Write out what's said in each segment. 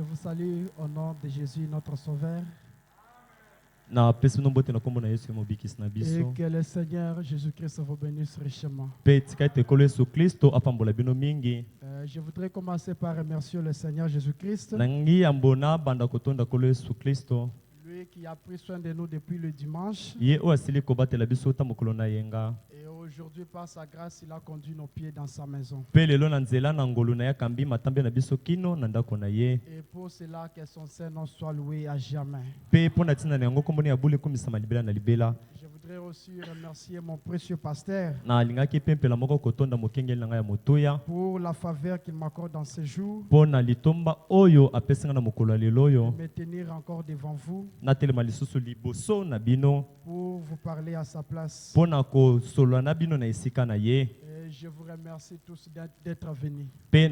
Je vous salue au nom de Jésus, notre Sauveur. Et que le Seigneur Jésus-Christ vous bénisse richement. Je voudrais commencer par remercier le Seigneur Jésus-Christ. Lui qui a pris soin de nous depuis le dimanche. Et aujourd'hui, par sa grâce, il a conduit nos pieds dans sa maison. Et pour cela, que son Saint-Nom soit loué à jamais. Je voudrais aussi remercier mon précieux pasteur pour la faveur qu'il m'accorde dans ce jour. De me tenir encore devant vous pour vous parler à sa place. Et je vous remercie tous d'être venus. Et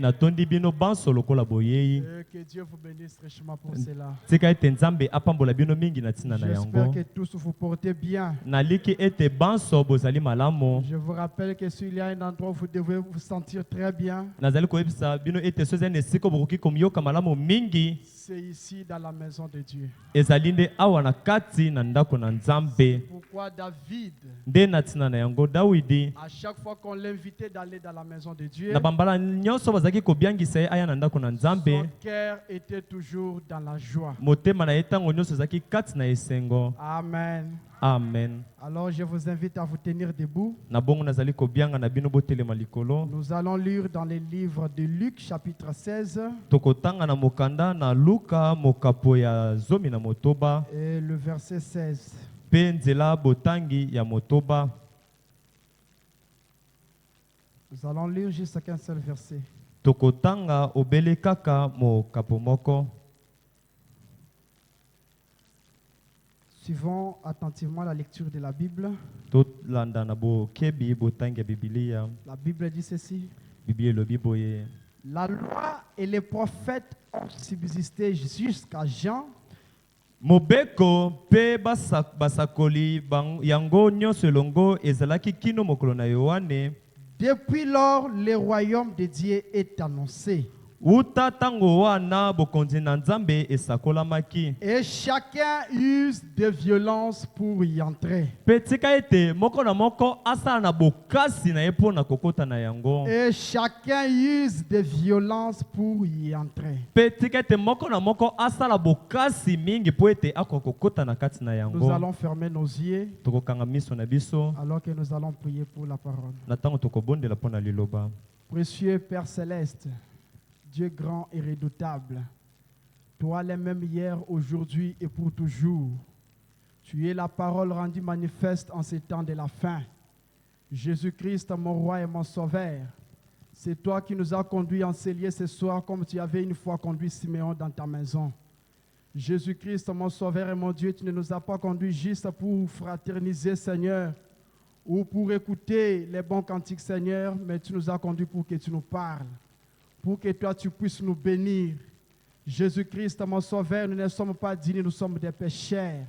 que Dieu vous bénisse richement pour cela. J'espère que tous vous portez bien. Je vous rappelle que s'il y a un endroit où vous devez vous sentir très bien, c'est ici dans la maison de Dieu. Pourquoi David, à chaque fois qu'on l'invitait d'aller dans la maison de Dieu, son cœur était toujours dans la joie. Amen. Amen. Alors je vous invite à vous tenir debout. Nous allons lire dans les livres de Luc chapitre 16 et le verset 16. Nous allons lire juste qu'un seul verset. Suivons attentivement la lecture de la Bible. La Bible dit ceci. La loi et les prophètes ont subsisté jusqu'à Jean. Mobeko pe basakoli yango nyonso longo ezalaki kino mokolo na Yohane. Depuis lors, le royaume de Dieu est annoncé. Et chacun use de violence pour y entrer. Et chacun use de violence pour y entrer. Nous allons fermer nos yeux alors que nous allons prier pour la parole. Précieux Père Céleste, Dieu grand et redoutable, toi le même hier, aujourd'hui et pour toujours. Tu es la parole rendue manifeste en ces temps de la fin. Jésus-Christ, mon roi et mon sauveur, c'est toi qui nous as conduits en ces lieux ce soir comme tu avais une fois conduit Siméon dans ta maison. Jésus-Christ, mon sauveur et mon Dieu, tu ne nous as pas conduits juste pour fraterniser, Seigneur, ou pour écouter les bons cantiques, Seigneur, mais tu nous as conduits pour que tu nous parles. Pour que toi tu puisses nous bénir. Jésus-Christ, mon sauveur, nous ne sommes pas dignes, nous sommes des pécheurs.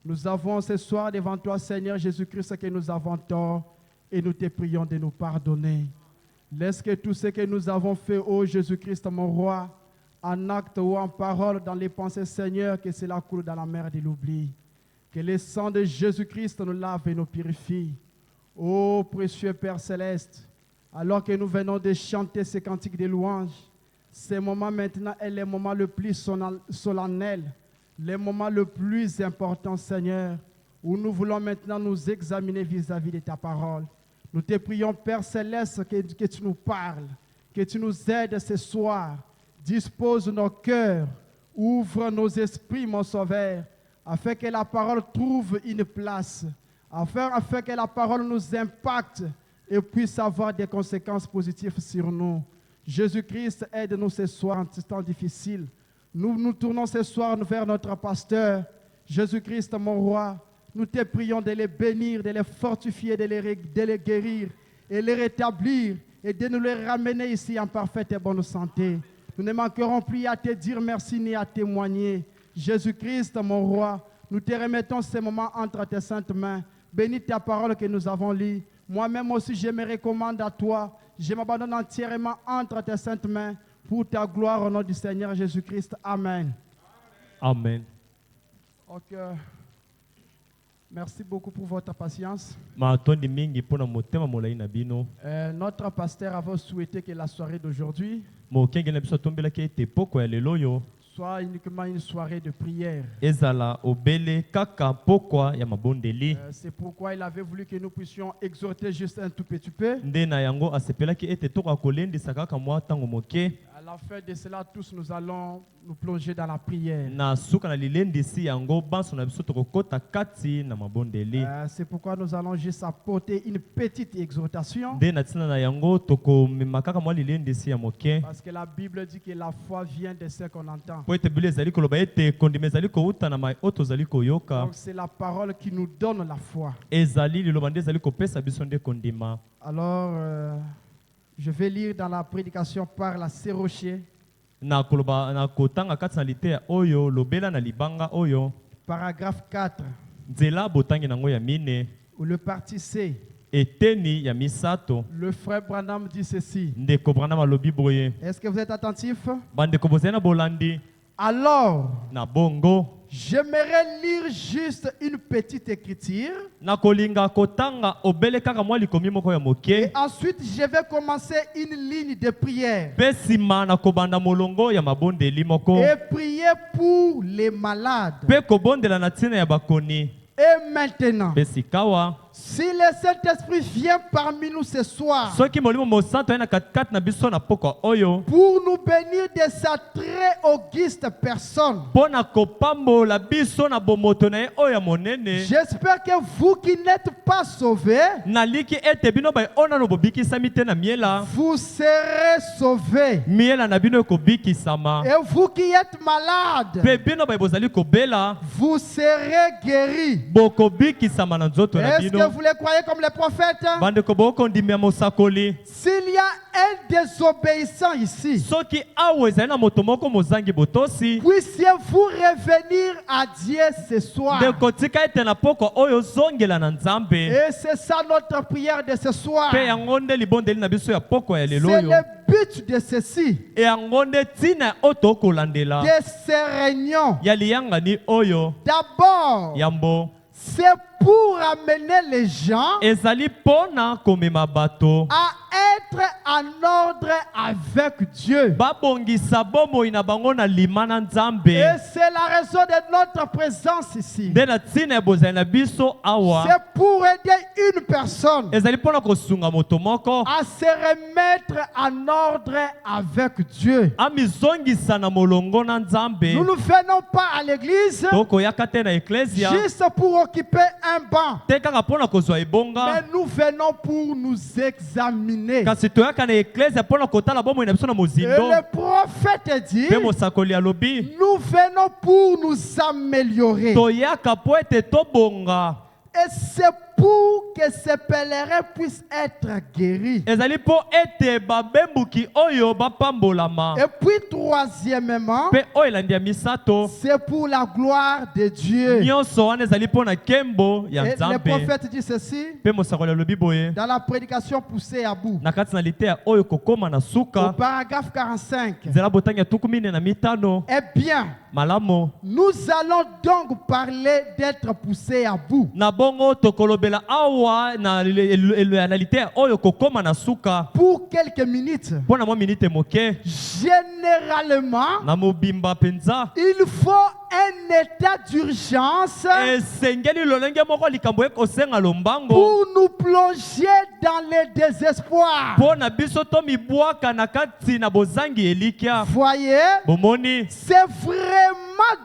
Nous avons ce soir devant toi, Seigneur Jésus-Christ, que nous avons tort et nous te prions de nous pardonner. Laisse que tout ce que nous avons fait, ô Jésus-Christ, mon roi, en acte ou en parole, dans les pensées, Seigneur, que cela coule dans la mer de l'oubli. Que le sang de Jésus-Christ nous lave et nous purifie. Ô précieux Père Céleste, alors que nous venons de chanter ces cantiques de louange, ce moment maintenant est le moment le plus solennel, le moment le plus important, Seigneur, où nous voulons maintenant nous examiner vis-à-vis de ta parole. Nous te prions, Père Céleste, que tu nous parles, que tu nous aides ce soir. Dispose nos cœurs, ouvre nos esprits, mon Sauveur, afin que la parole trouve une place, afin que la parole nous impacte et puisse avoir des conséquences positives sur nous. Jésus-Christ, aide-nous ce soir en ce temps difficile. Nous nous tournons ce soir vers notre pasteur. Jésus-Christ, mon roi, nous te prions de les bénir, de les fortifier, de les guérir et les rétablir et de nous les ramener ici en parfaite et bonne santé. Nous ne manquerons plus à te dire merci ni à témoigner. Jésus-Christ, mon roi, nous te remettons ces moments entre tes saintes mains. Bénis ta parole que nous avons lue. Moi-même aussi, je me recommande à toi. Je m'abandonne entièrement entre tes saintes mains pour ta gloire au nom du Seigneur Jésus-Christ. Amen. Amen. Ok. Merci beaucoup pour votre patience. Matondi mingi pona motema molai na bino. Notre pasteur avait souhaité que la soirée d'aujourd'hui Mokenge na biso tombela ke te poko ya lelo yo. soit uniquement une soirée de prière. Ezala obele kaka pokwa ya mabondeli. C'est pourquoi il avait voulu que nous puissions exhorter juste un tout petit peu. Nde na yango asepelaki ete toka kolendisa kaka mwa tango moke. À la fin de cela, tous nous allons nous plonger dans la prière. Na suka na lilendisi yango banso na biso tokokota kati na mabondeli. C'est pourquoi nous allons juste apporter une petite exhortation. Nde na tina na yango tokomema kaka mwa lilendisi ya moke. Parce que la Bible dit que la foi vient de ce qu'on entend. Po ete bile ezali koloba ete kondima ezali kouta na mai oyo tozali koyoka. Donc c'est la parole qui nous donne la foi. Ezali liloba nde ezali kopesa biso nde kondima. Alors, je vais lire dans la prédication par la Sérochier, Na koloba na kotanga kati na liteya oyo lobela na libanga oyo. paragraphe 4, Nzela botangi nango ya mine. ou le parti C. Eteni ya misato. Le frère Branham dit ceci. Ndeko Branham alobi boye. Est-ce que vous êtes attentifs? Bandeko bozali na bolandi. Alors, Na bongo. j'aimerais lire juste une petite écriture. Na kolinga kotanga obele kaka mwa likomi moko ya moke. Et ensuite, je vais commencer une ligne de prière. Pe nsima na kobanda molongo ya mabondeli moko. Et prier pour les malades. Pe kobondela na ntina ya bakoni. Et maintenant, Pe sikawa. si le Saint-Esprit vient parmi nous ce soir Soki molimo mosanto na katikati na biso na pokwa oyo. pour nous bénir de sa très auguste personne, Pona kopambola biso na bomoto na ye oyo ya monene. j'espère que vous qui n'êtes pas sauvés, Naliki ete bino bai ona no bobikisami te na miela. vous serez sauvés. Miela na bino ekobikisama. Et vous qui êtes malades, Pe bino bai bozali kobela. vous serez guéris. Bokobikisama na nzoto na Est-ce que bino. vous les croyez comme les prophètes? Bandeko bokondimia mosakoli. S'il y a un désobéissant ici, Soki awo ezali na moto moko mozangi botosi. puissiez-vous revenir à Dieu ce soir. Ndeko tika ete na pokwa oyo zongela na Nzambe. Et c'est ça notre prière de ce soir. Pe yango nde libondeli na biso ya pokwa ya lelo C'est oyo. le but de ceci, E yango nde ntina oyo tokolandela. de ces réunions. Ya liyangani oyo. D'abord, Yambo. c'est pour amener les gens Ezali pona komema bato. à être en ordre avec Dieu. Babongisa bomoi na bango na lima na Nzambe. Et c'est la raison de notre présence ici. Nde na ntina ya bozali na biso awa. C'est pour aider une personne Ezali pona kosunga moto moko. à se remettre en ordre avec Dieu. Amizongisa na molongo na Nzambe. Nous ne venons pas à l'église Tokoyaka te na eklesia. juste pour occuper un banc, Te kaka pona kozwa ebonga. mais nous venons pour nous examiner. Kasi toyaka na eklesia pona kotala bomoi na biso na Et mozindo. le prophète dit, Pe mosakoli alobi. nous venons pour nous améliorer. Toyaka po ete tobonga. Et c'est pour que ces pèlerins puissent être guéris. Ezali po ete babembuki oyo bapambolama. Et puis troisièmement, Pe oyo elandi ya misato. c'est pour la gloire de Dieu. Nyonso wana ezali po na nkembo ya Et le Nzambe. prophète dit ceci Pe mosakoli alobi boye. dans la prédication poussée à bout. Na kati na liteya oyo kokoma na Au suka. paragraphe 45. Nzela botangi ya tuku mine na mitano. Eh bien, Malamo. nous allons donc parler d'être poussés à bout. Na bongo tokolobela awa na liteya oyo kokoma na suka. Pour quelques minutes. Po na mwa minite moke. Généralement, Na mobimba penza. il faut un état d'urgence Esengeli lolenge moko likambo ekosenga lombango. pour nous plonger dans le désespoir. Po na biso to mibwaka na kati na bozangi elikia. Voyez, Bomoni. c'est vraiment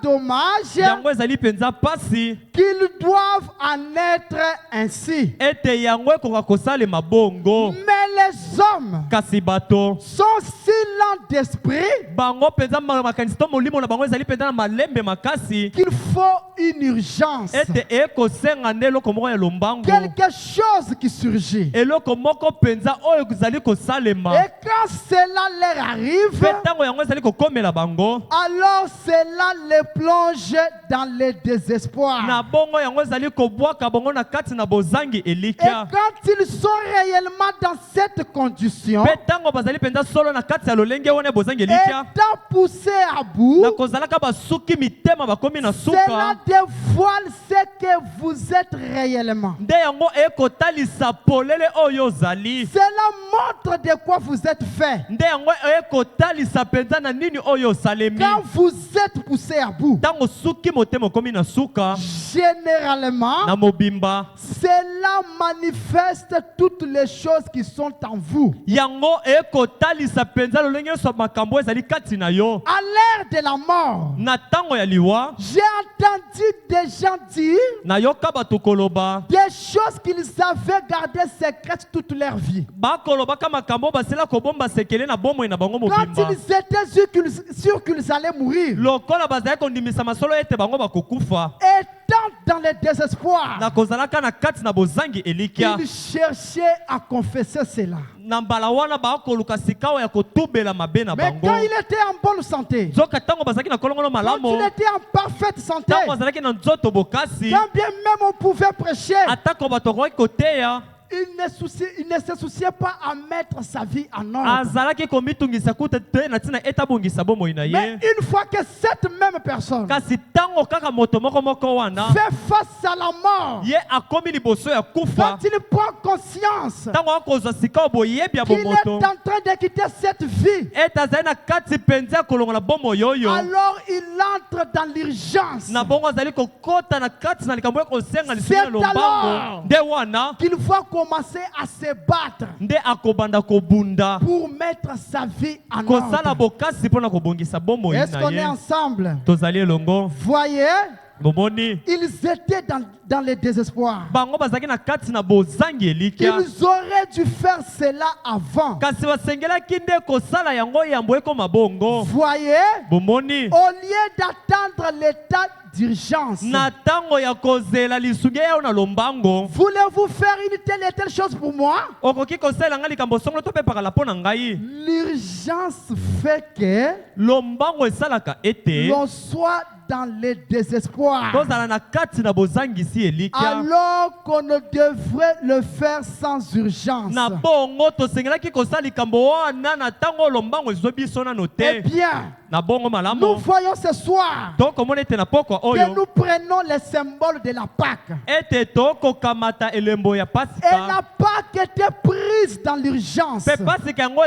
dommage Yango ezali penza pasi. qu'ils doivent en être ainsi. Ete yango ekoka kosalema bongo. Mais les hommes Kasi bato. sont si lents d'esprit Bango penza makanisi to molimo na bango ezali penza na malembe makasi. qu'il faut faut une urgence. ete ekosenga nde eloko moko ya lombango Quelque chose qui surgit. eloko moko mpenza oyo ezali kosalema Et quand cela leur arrive, mpe ntango yango ezali kokomela bango alors cela les plonge dans le désespoir. na bongo yango ezali kobwaka bango na kati na bozangi Et elikya quand ils sont réellement dans cette condition, mpe ntango bazali mpenza solo na kati ya lolenge wana ya bozangi elikya étant poussés à bout, na kozalaka basuki mitema bakomi na cela suka dévoile ce que vous êtes réellement. nde yango ekotalisa polele oyo ozali Cela montre de quoi vous êtes fait. nde yango ekotalisa mpenza na nini oyo osalemi Quand vous êtes poussés à bout, ntango suki motema okomi na suka généralement, na mobimba cela manifeste toutes les choses qui sont en vous. yango ekotalisa mpenza lolenge nyonso ya makambo ezali kati na yo À l'heure de la mort, na ntango ya liwa j'ai entendu des gens dire nayoka bato koloba des choses qu'ils avaient gardées secrètes toute leur vie. bakolobaka makambo basila kobomba sekele na bomoi na bango Quand mobimba ils étaient sûrs qu'ils allaient mourir, lokola bazali kondimisa masolo ete bango bakokufa étant dans le désespoir, na kozalaka na kati na bozangi elikya ils cherchaient à confesser cela. na mbala wana bakoluka sika oyo ya kotubela mabe na Mais bango quand il était en bonne santé, nzoka ntango bazalaki na kolongono quand malamu il était en parfaite santé, ntango bazalaki na nzoto bokasi quand bien même on pouvait prêcher, atako bato bakoki koteya il ne se souciait pas à mettre sa vie en ordre. azalaki komitungisa kuta te na ntina etabongisa bomoi na Mais ye une fois que cette même personne kasi ntango kaka moto moko wana fait face à la mort, ye akomi liboso ya kufa quand il prend conscience ntango akozwa sika oyo boyebi ya qu'il est bomoto en train de quitter cette vie, ete azali na kati mpenza ya kolongola bomoi oyo alors il entre dans l'urgence. na bongo azali kokota na kati na likambo ya kosenga lisumu ya C'est lombango alors nde wana qu'il va commencer à se battre nde akobanda kobunda pour mettre sa vie en kosala ordre. bokasi mpona kobongisa bomoi Est-ce na qu'on est ye ensemble? tozali elongo Voyez, bomoni ils étaient dans le désespoir. bango bazalaki na kati na bozangi elikya Ils auraient dû faire cela avant. kasi basengelaki nde kosala yango yambo ekoma bongo Voyez, bomoni au lieu d'attendre l'état d'urgence, na ntango ya kozela lisungi yao na lombango voulez-vous faire une telle et telle chose pour moi? okoki kosalela ngai likambo songolo to mpe pakala mpo na ngai L'urgence fait que lombango esalaka ete l'on soit dans le désespoir, tozala na kati na bozangisi elikya alors qu'on ne devrait le faire sans urgence. na bongo tosengelaki kosala likambo wana na ntango lombango ezwi biso nano Eh te bien, na bongo nous malamu voyons ce soir tokomona ete na pokwa que oyo nous prenons les symboles de la Pâque. ete tokokamata elembo ya Et pasika la Pâque était prise dans l'urgence. mpe pasika yango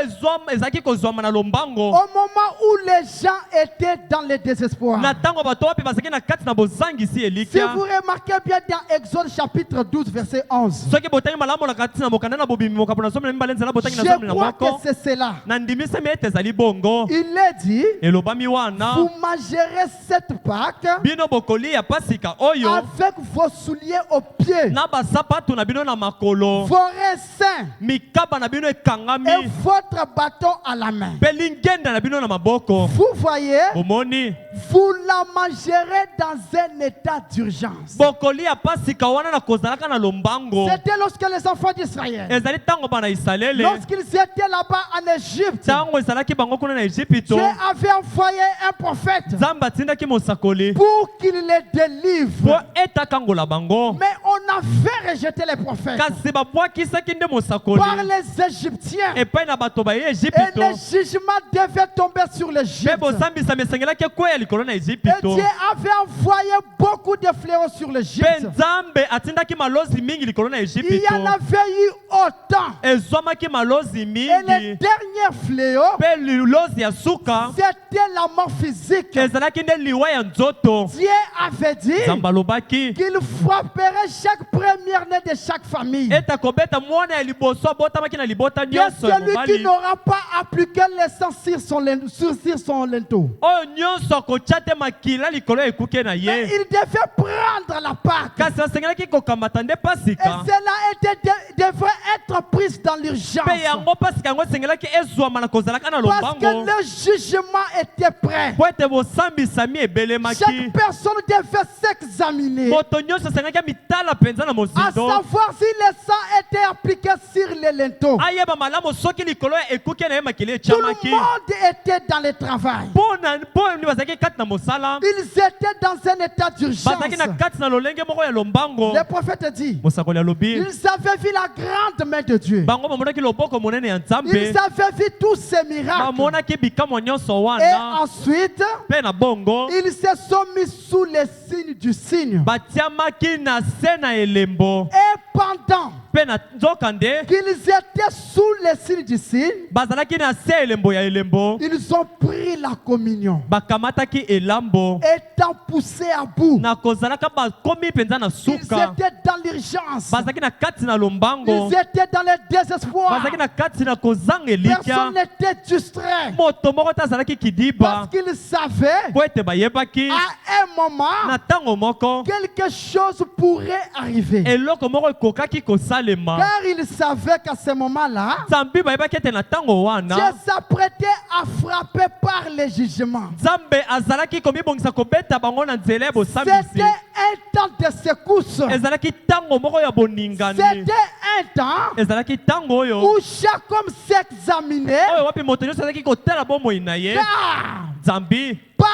ezalaki kozwama na lombango Au moment où les gens étaient dans le désespoir. na ntango bato wapi bazalaki na kati na bozangisi Si elikya vous remarquez bien dans Exode chapitre 12, verset 11, soki botangi malamu na kati na bokanda na bobimi mokapo na zomi na mibale nzela botangi na je zomi na crois que moko c'est cela. na ndimisami ete ezali bongo Il est dit, elobami wana vous mangerez cette Pâque bino bokolia pasika oyo avec vos souliers aux pieds, na basapatu na bino na makolo vos reins sains mikaba na bino et ekangami votre bâton à la main. mpe lingenda na bino na maboko Vous voyez, omoni vous la mangerez dans un état d'urgence. bokolia pasika wana na kozalaka na lombango C'était lorsque les enfants d'Israël, ezali ntango bana isalele lorsqu'ils étaient là-bas en Égypte, ntango ezalaki bango kuna na ejipito Dieu avait envoyé un prophète nzambe atindaki mosakoli pour qu'il les po délivre. etakangola bango Mais on avait rejeté les prophètes kasi babwakisaki nde mosakoli par les Égyptiens. epai na bato baye Et ejipito le jugement devait tomber sur mpe l'Égypte. bosambisami esengelaki ekweya likolo na Et ejipito Dieu avait envoyé beaucoup de fléaux sur mpe l'Égypte. nzambe atindaki malozi mingi likolo na Il y ejipito en avait eu autant. ezwamaki malozi Et mingi le dernier fléau, mpe lilozi ya suka c'était la mort physique. ezalaki nde liwa ya nzoto Dieu avait dit nzambe alobaki qu'il frapperait chaque première-né de chaque famille. ete akobeta mwana ya liboso abotamaki na libota Que nyonso ya celui qui mobali n'aura pas appliqué le sang sur son linteau. oyo nyonso kotia te makila likolo ya ekuke na Mais ye. il devait prendre la Pâque. Kasi asengelaki kokamata nde Et pasika. cela devrait être pris dans l'urgence. Mpe yango pasika yango esengelaki ezwama na kozalaka na Parce que lombango. le jugement était prêt. Po ete bosambisami ebelemaki. Chaque personne devait s'examiner, Moto nyonso asengaki amitala mpenza na à mozindo. savoir si le sang était appliqué sur les linteaux. Ayeba malamu soki likolo ya ekuke na ye makili Tout le etiamaki. monde était dans le travail. Mpo nini bazalaki kati na mosala. Ils étaient dans un état d'urgence. Bazalaki na kati na lolenge moko ya lombango. Le prophète dit, Mosakoli alobi. ils avaient vu la grande main de Dieu. Bango bamonaki loboko monene ya Ils Nzambe. avaient vu tous ces miracles. Bamonaki bikamwa nyonso Et wana. ensuite, Mpe na bongo. ils se sont mis sous les signes du signe. Batiamaki na se na elembo. Et pendant Mpe na nzokande. qu'ils étaient sous les signes du signe, Bazalaki na se elembo ya elembo. ils ont pris la communion. Bakamataki elambo. Étant poussés à bout, Na kozalaka bakomi mpenza na ils suka. étaient dans l'urgence. Bazalaki na kati na lombango. Ils étaient dans le désespoir. Bazalaki na kati na kozanga elikya. Personne n'était distrait. Moto moko te azalaki Parce kidiba. qu'ils savaient, Po ete bayebaki. à un moment, Na ntango moko. quelque chose pourrait arriver. Eloko moko ekokaki kosalema. Car ils savaient qu'à ce moment-là, Nzambe bayebaki ete na ntango wana. Dieu s'apprêtait à frapper par les jugements. Nzambe azalaki komibongisa kobeta bango na nzela ya bosambisi. C'était un temps de secousse. Ezalaki ntango moko ya boningani. C'était un temps Ezalaki ntango oyo. où chaque homme s'examinait. Oyo wapi moto nyonso azalaki kotala bomoi na ye. Car Nzambe pas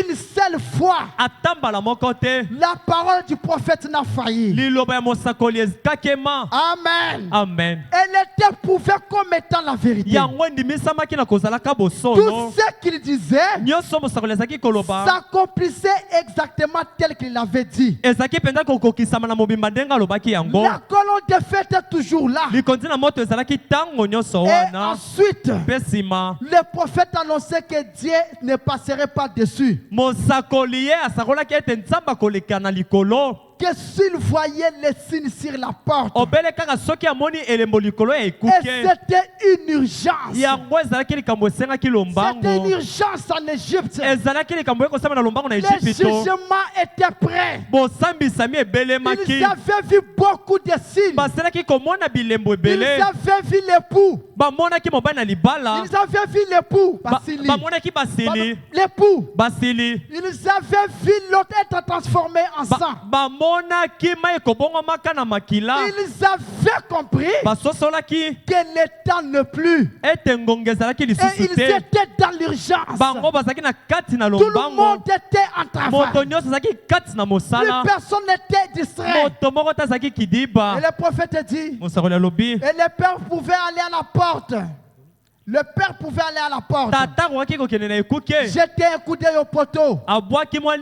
une seule fois, ata mbala moko te. la parole du prophète n'a failli. Liloba ya mosakoli ekakema. Amen. Amen. Elle était prouvée comme étant la vérité. Yango endimisamaki na kozalaka Tout bosono. ce qu'il disait Nyonso mosakoli azalaki koloba. s'accomplissait exactement tel qu'il l'avait dit. Ezalaki mpenza kokokisama na mobimba ndenge alobaki yango. La colonne de feu était toujours là. Likondi na moto ezalaki ntango nyonso Et wana. ensuite, Mpe nsima le prophète annonçait que Dieu ne passerait pas dessus. mosakoli ye asakolaki ete nzambe akoleka na likolo. Que s'il voyait les signes sur la porte, Obele kaka soki amoni elembo likolo ya et ekuke. c'était une urgence. Yango ezalaki likambo esengaki C'était une lombango. urgence en Égypte. Ezalaki likambo ekosama na lombango na Les Ejipito. jugements étaient prêts. Bosambisami Ils ebelemaki. avaient vu beaucoup de signes. Baselaki komona bilembo Ils ebele. avaient vu l'époux. Bamonaki mobali na libala. Ils avaient vu l'époux. Basili. Bamonaki basili. L'époux. Basili. Ils avaient vu l'autre être transformé en sang. Bamonaki mai ekobongwamaka na makila. Ils avaient compris Basosolaki que le temps ne plus. ete ngonga ezalaki Et lisusu ils te. étaient dans l'urgence. Bango bazalaki na kati na Tout le lombango. monde était en Moto travail. nyonso azalaki kati na Plus mosala. personne n'était distrait. Moto moko te azalaki Et kidiba. le prophète dit, Mosakoli alobi. et le père pouvait aller à la porte. Le père pouvait aller à la porte. Tata akoki kokende na ekuke. Jeter un coup d'œil au poteau. Abwaki mwa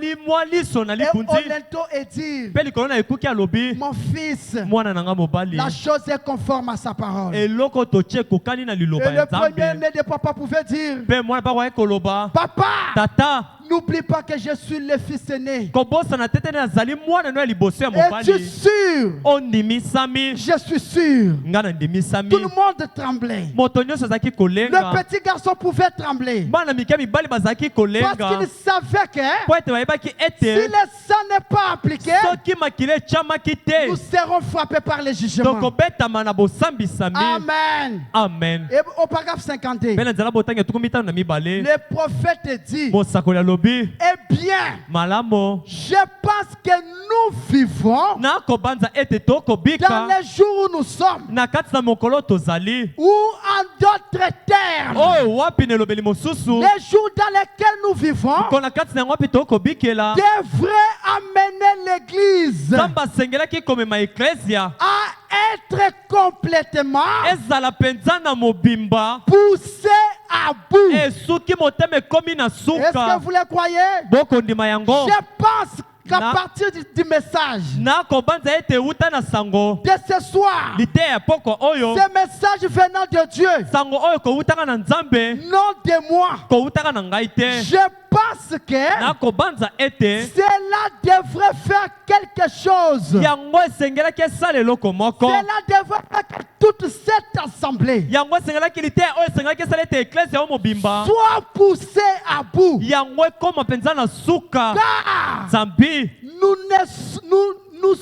liso na Et au likundi. linteau et dire, Mpe likolo na ekuke alobi. mon fils, Mwana na nga mobali. la chose est conforme à sa parole. Et Eloko totie kokani na liloba le ya premier Nzambe. né de papa pouvait dire, Mpe mwana mpe akoki koloba. papa, Tata n'oublie pas que je suis le fils aîné. kobosana te te nazali mwana no ya liboso ya Et je mobali. suis sûr, Ondimisami. je suis sûr. Nga na ndimisami. Tout le monde tremblait. Moto nyonso azalaki Le kolenga. petit garçon pouvait trembler. Bana mike mibali bazalaki Parce kolenga. qu'il savait que Po ete bayebaki si ete le sang n'est pas appliqué, soki makila etiamaki te nous serons frappés par les jugements. tokobetama na bosambisami. Amen. Amen. Et au paragraphe 52, Mpe na nzela botangi etuku mitano na mibale. le prophète dit, Mosakoli alobi. eh bien, Malamo. je pense que nous vivons Nakobanza ete dans tokobika. les jours où nous sommes, Na kati na mokolo tozali. ou en d'autres termes, Oyo wapi na elobeli mosusu. les jours dans lesquels nous vivons Ko na kati na yango wapi tokobikela. devraient amener l'Église Nzambe asengelaki komema eklesia. à être complètement Ezala penza na mobimba. poussée à bout. Esuki motema ekomi na Est-ce que suka. vous le croyez? Bokondima yango. Je pense qu'à Na- partir du message Nakobanza ete euta na sango. de ce soir, Lite ya poko oyo. ce message venant de Dieu, Sango oyo koutaka na Nzambe. non de moi, Koutaka na ngai te. je pense que nakobanza ete cela devrait faire quelque chose. yango esengelaki esala eloko moko Cela devrait faire que toute cette assemblée yango esengelaki lite oyo esengelaki esala ete eklese ya mobimba soit poussée à bout. yango ekoma mpenza na suka Car nzambi nous nous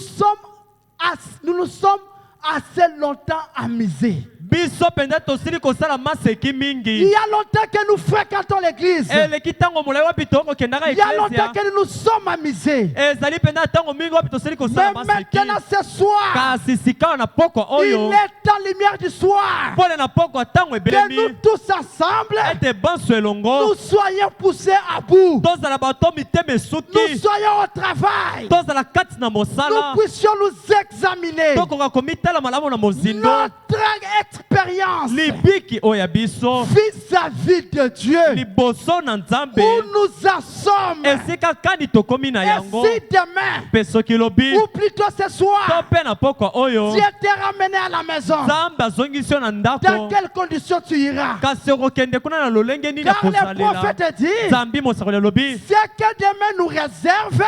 sommes assez longtemps amusés. biso mpenza tosili kosala maseki Il mingi y a longtemps que nous fréquentons l'église. eleki ntango molai wapi tokokendaka Il y a longtemps eklesia que nous nous sommes amusés. ezali mpenza ntango mingi wapi tosili kosala Mais maseki maintenant ce soir, kasi sika na pokwa il oyo est en lumière du soir mpona na pokwa ntango que nous ebelemi tous ensemble, ete banso elongo nous soyons poussés à bout. tozala bato mitema Nous esuki soyons au travail. tozala kati na Nous mosala puissions nous examiner tokoka komitala malamu na mozindo notre expérience libiki oyo ya biso vis-à-vis de Dieu. liboso na nzambe Où nous en sommes. esika kani tokomi na Et yango si demain, mpe soki lobi ou plutôt ce to soir, mpe na pokwa oyo Dieu t'est ramené à la maison, nzambe azongisi yo na dans ndako quelles conditions tu iras? kasi okokende kuna na lolenge nini ya Car les kozalela prophètes disent, nzambi mosakoli alobi ce que demain nous réserve,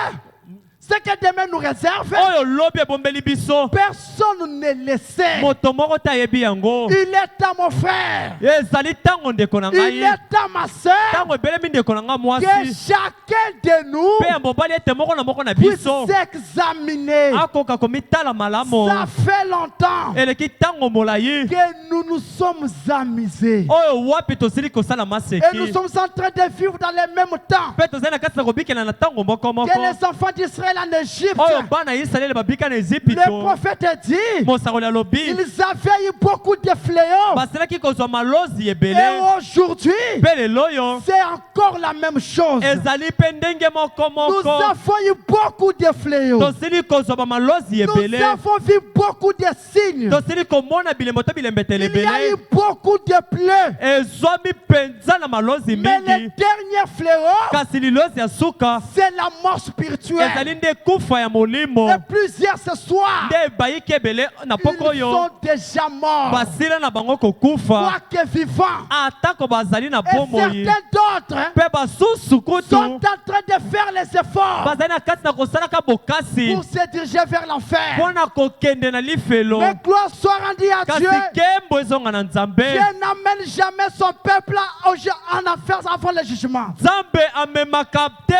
ce que demain nous réserve, oyo lobi ebombeli biso personne ne le sait. moto moko te ayebi yango Il est à mon frère, ezali ntango ndeko na il ngai est à ma soeur, ntango ebelemi ndeko na ngai que mwasi chacun de nous mpe ya mobali ete moko na moko na puisse biso s'examiner. akoka komitala malamu Ça fait longtemps eleki ntango molai que nous nous sommes amusés. oyo wapi tosili kosala Et nous maseki sommes en train de vivre dans les mêmes temps mpe tozali na kati na kobikela na ntango moko moko que les enfants d'Israël en Égypte. oyo bana ya israele babika na Le ezipito prophète dit, mosakoli alobi ils avaient eu beaucoup de fléaux. baselaki kozwa malozi Et ebele aujourd'hui, mpe lelo oyo c'est encore la même chose. ezali mpe ndenge moko Nous moko avons eu beaucoup de fléaux. tosili kozwa bamalozi Nous ebele avons vu beaucoup de signes. tosili komona bilembo to bilembetele Il y a eu ebele beaucoup de plaies. ezwami mpenza na malozi Mais le mingi dernier fléau, kasi lilozi ya suka c'est la mort spirituelle. ezali nde kufa ya molimo Et plusieurs ce soir, nde ebayiki ebele na poko ils oyo sont déjà morts. basila na bango kokufa Quoique vivants. atako bazali na Et bomoi certains d'autres mpe basusu sont kutu en train de faire les efforts bazali na kati na kosalaka bokasi pour se diriger vers l'enfer. mpo na kokende na lifelo Mais gloire soit rendue à kasi Dieu. nkembo ezonga na nzambe Dieu n'amène jamais son peuple en enfer avant le jugement. nzambe amemaka te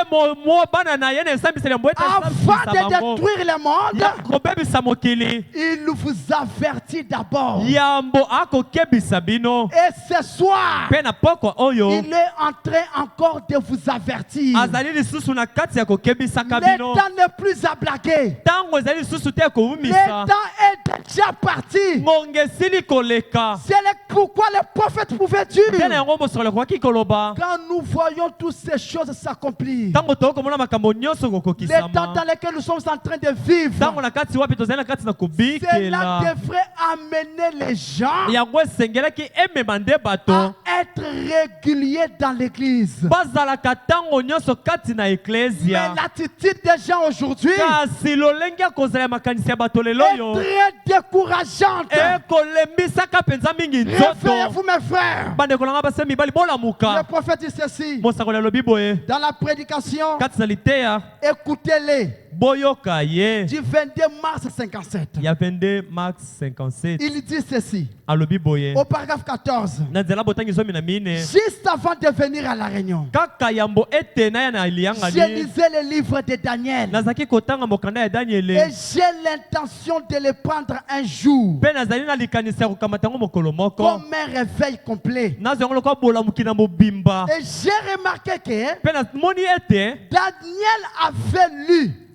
bana na ye na esambiseli yango ete Afin esambisa de bango détruire le monde, ya kobebisa mokili il vous avertit d'abord. yambo akokebisa bino Et ce soir, mpe na pokwa oyo il est en train encore de vous avertir. azali lisusu na kati ya kokebisaka Le bino temps n'est plus à blaguer. ntango ezali lisusu te ya Le kowumisa temps est déjà parti. ngonge esili koleka C'est pourquoi le prophète pouvait dire, nde na yango mosakoli akoki koloba quand nous voyons toutes ces choses s'accomplir, ntango tokomona makambo nyonso les temps kokokisama dans lesquels nous sommes en train de vivre, ntango na kati wapi tozali na kati na cela kobikela devrait amener les gens yango esengelaki emema nde bato à être réguliers dans l'église. bazalaka ntango nyonso kati na Mais eklesia l'attitude des gens aujourd'hui kasi lolenge ya kozala ya makanisi ya bato lelo est oyo très décourageante. ekolembisaka mpenza mingi nzoto Réveillez-vous mes frères. bandeko na nga base mibali Le bolamuka prophète dit ceci, mosakoli alobi boye dans la prédication, kati na liteya écoutez-les, boyoka ye du 22 mars 57. ya 22 max 57 Il dit ceci, alobi boye au paragraphe 14, na nzela botangi zomi na mine juste avant de venir à la réunion, kaka yambo ete na ya na je liyangani lisais le livre de Daniel nazalaki kotanga mokanda ya et daniele j'ai l'intention de le prendre un jour mpe nazali na likanisi ya kokamata yango mokolo moko comme un réveil complet. nazwa yango lokola bolamuki na mobimba Et j'ai remarqué que mpe namoni ete Daniel avait lu